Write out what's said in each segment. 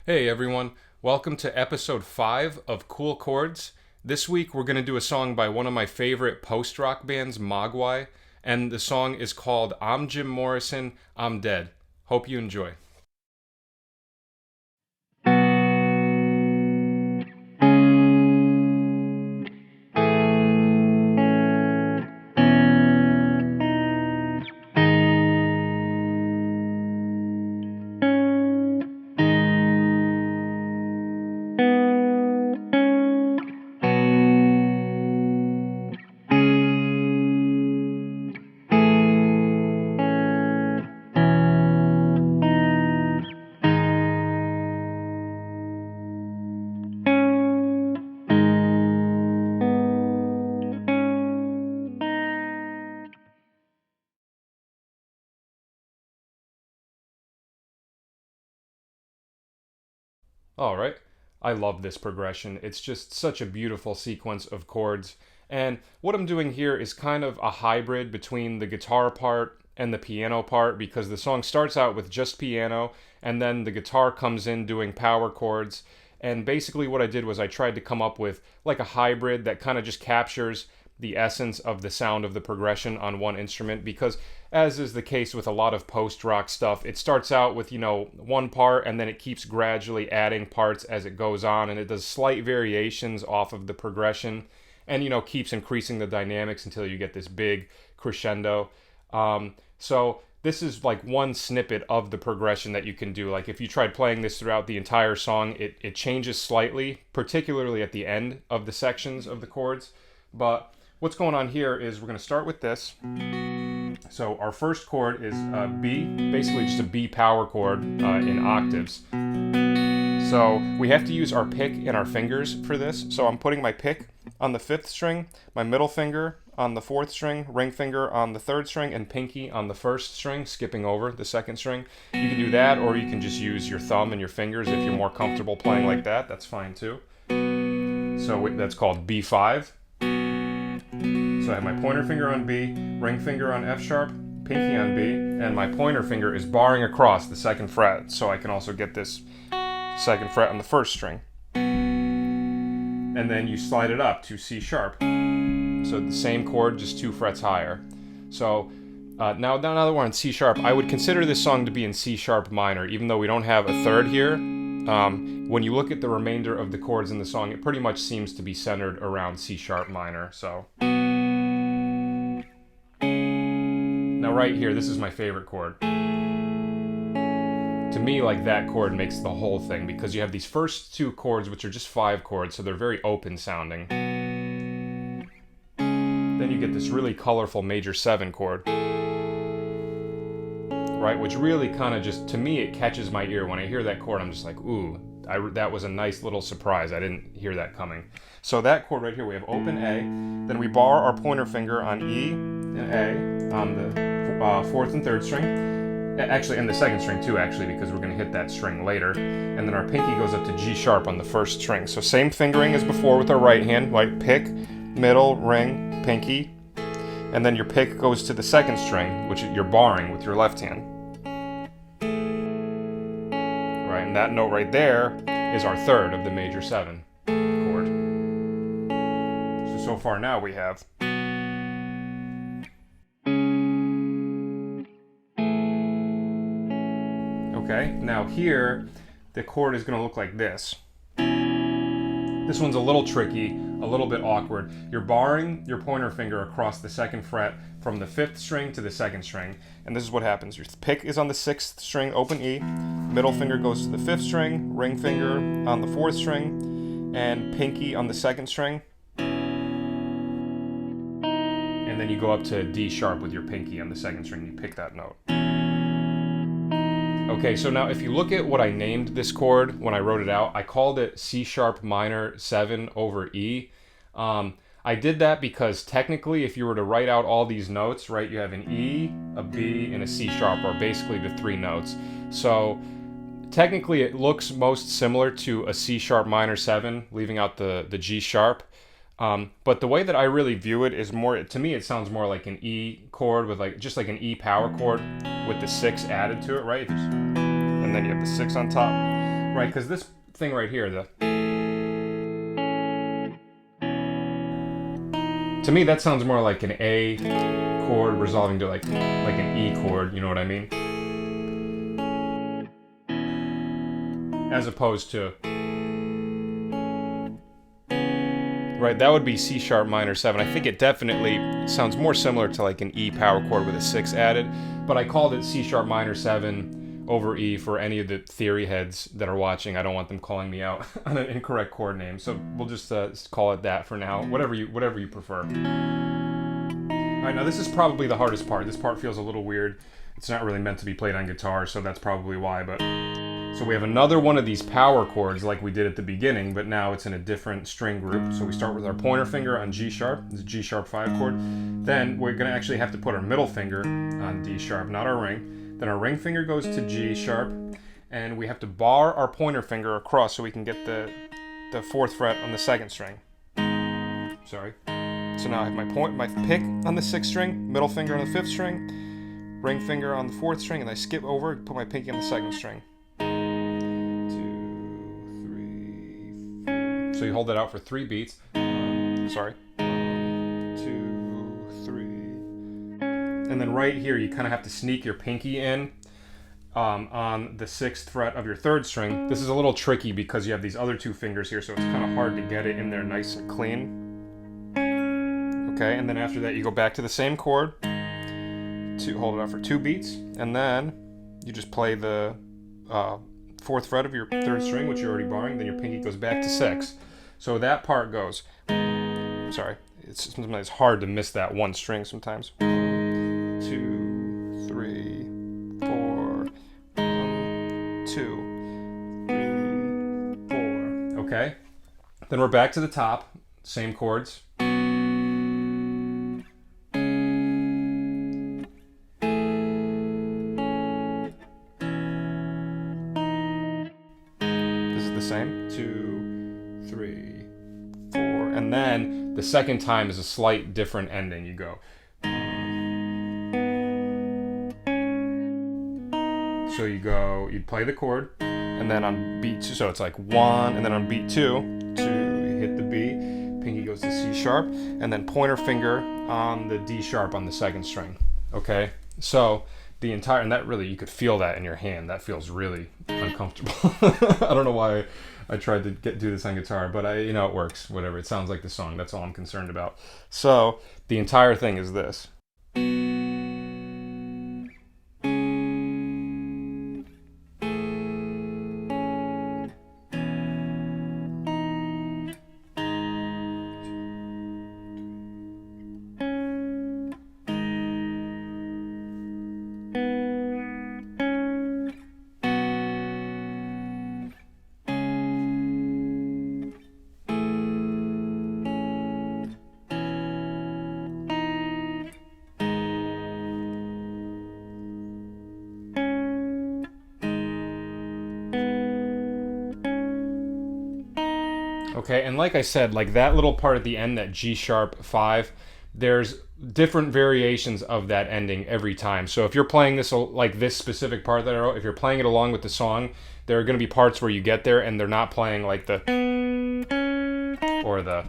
Hey everyone, welcome to episode 5 of Cool Chords. This week we're going to do a song by one of my favorite post-rock bands, Mogwai, and the song is called I'm Jim Morrison, I'm Dead. Hope you enjoy. All right. I love this progression. It's just such a beautiful sequence of chords. And what I'm doing here is kind of a hybrid between the guitar part and the piano part because the song starts out with just piano and then the guitar comes in doing power chords. And basically, what I did was I tried to come up with like a hybrid that kind of just captures the essence of the sound of the progression on one instrument because as is the case with a lot of post-rock stuff, it starts out with, one part and then it keeps gradually adding parts as it goes on and it does slight variations off of the progression and, keeps increasing the dynamics until you get this big crescendo. So this is like one snippet of the progression that you can do. Like if you tried playing this throughout the entire song, it changes slightly, particularly at the end of the sections of the chords. But what's going on here is we're going to start with this. So our first chord is B, basically just a B power chord in octaves. So we have to use our pick and our fingers for this. So I'm putting my pick on the 5th string, my middle finger on the 4th string, ring finger on the 3rd string, and pinky on the 1st string, skipping over the 2nd string. You can do that, or you can just use your thumb and your fingers if you're more comfortable playing like that. That's fine too. So that's called B5. So I have my pointer finger on B, ring finger on F sharp, pinky on B, and my pointer finger is barring across the 2nd fret, so I can also get this 2nd fret on the 1st string. And then you slide it up to C sharp. So the same chord, just 2 frets higher. So now that we're on C sharp, I would consider this song to be in C sharp minor, even though we don't have a 3rd here. When you look at the remainder of the chords in the song, it pretty much seems to be centered around C sharp minor. So now right here, this is my favorite chord. To me, like that chord makes the whole thing because you have these first 2 chords, which are just 5 chords, so they're very open sounding. Then you get this really colorful major 7 chord, right? Which really kind of just, to me, it catches my ear. When I hear that chord, I'm just like, ooh, that was a nice little surprise. I didn't hear that coming. So that chord right here, we have open A, then we bar our pointer finger on E and A on the 4th and 3rd string. Actually, and the 2nd string too, actually, because we're going to hit that string later. And then our pinky goes up to G sharp on the 1st string. So same fingering as before with our right hand, right? Pick, middle, ring, pinky. And then your pick goes to the 2nd string, which you're barring with your left hand. Right, and that note right there is our 3rd of the major 7 chord. So far now we have. Okay, now here, the chord is going to look like this. This one's a little tricky, a little bit awkward. You're barring your pointer finger across the 2nd fret from the 5th string to the 2nd string. And this is what happens. Your pick is on the 6th string, open E. Middle finger goes to the 5th string, ring finger on the 4th string, and pinky on the 2nd string. And then you go up to D sharp with your pinky on the 2nd string. You pick that note. Okay, so now if you look at what I named this chord when I wrote it out, I called it C sharp minor 7 over E. I did that because technically if you were to write out all these notes, right, you have an E, a B, and a C sharp, or basically the 3 notes. So technically it looks most similar to a C sharp minor 7, leaving out the G sharp. But the way that I really view it is more, to me it sounds more like an E chord with just like an E power chord with the 6 added to it, right? And then you have the 6 on top. right? Because this thing right here, to me that sounds more like an A chord resolving to like an E chord, you know what I mean? As opposed to, right, that would be C sharp minor 7. I think it definitely sounds more similar to like an E power chord with a 6 added, but I called it C sharp minor 7 over E for any of the theory heads that are watching. I don't want them calling me out on an incorrect chord name, so we'll just call it that for now, whatever you prefer. Alright, now this is probably the hardest part. This part feels a little weird. It's not really meant to be played on guitar, so that's probably why, but... So we have another one of these power chords like we did at the beginning, but now it's in a different string group. So we start with our pointer finger on G sharp, this G sharp 5 chord. Then we're going to actually have to put our middle finger on D sharp, not our ring. Then our ring finger goes to G sharp, and we have to bar our pointer finger across so we can get the 4th fret on the 2nd string. Sorry. So now I have my pick on the 6th string, middle finger on the 5th string, ring finger on the 4th string, and I skip over, put my pinky on the 2nd string. So you hold that out for 3 beats. Sorry. 1, 2, 3. And then right here, you kind of have to sneak your pinky in on the 6th fret of your 3rd string. This is a little tricky because you have these other 2 fingers here, so it's kind of hard to get it in there nice and clean. Okay, and then after that, you go back to the same chord. Hold it out for 2 beats, and then you just play the 4th fret of your 3rd string, which you're already barring, then your pinky goes back to 6. So that part goes, sorry, sometimes it's hard to miss that one string sometimes. 1, 2, 3, 4, 1, 2, 3, 4. Okay, then we're back to the top, same chords. Same, 2, 3, 4, and then the second time is a slight different ending. You go, so you'd play the chord, and then on beat 2, so it's like 1, and then on beat 2, you hit the B, pinky goes to C sharp, and then pointer finger on the D sharp on the 2nd string. Okay, so the entire, and that really, you could feel that in your hand. That feels really uncomfortable. I don't know why I tried to do this on guitar, but it works, whatever. It sounds like the song. That's all I'm concerned about. So the entire thing is this. Okay, and like I said, like that little part at the end, that G sharp 5, there's different variations of that ending every time. So if you're playing this, like this specific part that I wrote, if you're playing it along with the song, there are going to be parts where you get there and they're not playing like the, or the.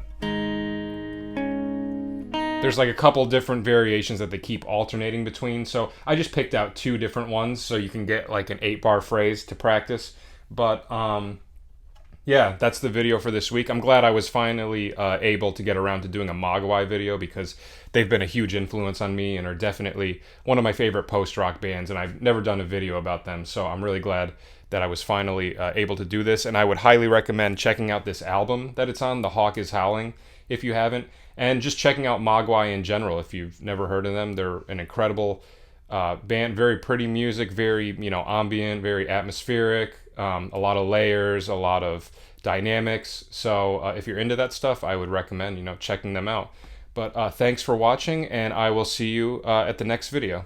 There's like a couple different variations that they keep alternating between. So I just picked out 2 different ones so you can get like an 8-bar phrase to practice. But yeah, that's the video for this week. I'm glad I was finally able to get around to doing a Mogwai video because they've been a huge influence on me and are definitely one of my favorite post-rock bands, and I've never done a video about them, so I'm really glad that I was finally able to do this, and I would highly recommend checking out this album that it's on, The Hawk is Howling, if you haven't, and just checking out Mogwai in general if you've never heard of them. They're an incredible band, very pretty music, very ambient, very atmospheric, a lot of layers, a lot of dynamics. So if you're into that stuff, I would recommend checking them out. But thanks for watching, and I will see you at the next video.